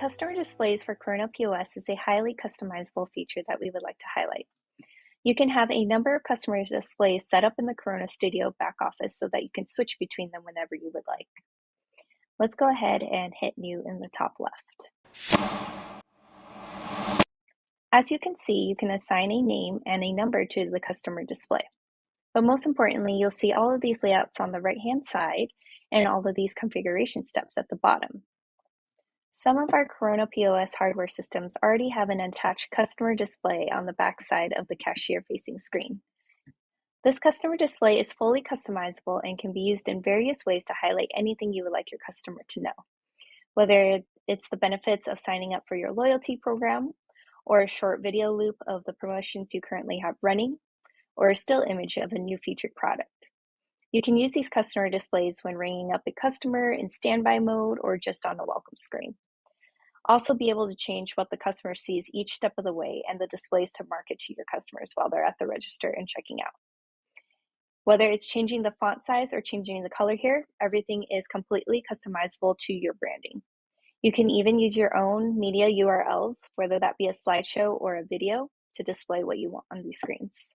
customer displays for KORONA POS is a highly customizable feature that we would like to highlight. You can have a number of customer displays set up in the KORONA Studio back office so that you can switch between them whenever you would like. Let's go ahead and hit New in the top left. As you can see, you can assign a name and a number to the customer display. But most importantly, you'll see all of these layouts on the right-hand side and all of these configuration steps at the bottom. Some of our KORONA POS hardware systems already have an attached customer display on the back side of the cashier-facing screen. This customer display is fully customizable and can be used in various ways to highlight anything you would like your customer to know, whether it's the benefits of signing up for your loyalty program, or a short video loop of the promotions you currently have running, or a still image of a new featured product. You can use these customer displays when ringing up a customer in standby mode or just on a welcome screen. Also be able to change what the customer sees each step of the way and the displays to market to your customers while they're at the register and checking out. Whether it's changing the font size or changing the color here, everything is completely customizable to your branding. You can even use your own media URLs, whether that be a slideshow or a video, to display what you want on these screens.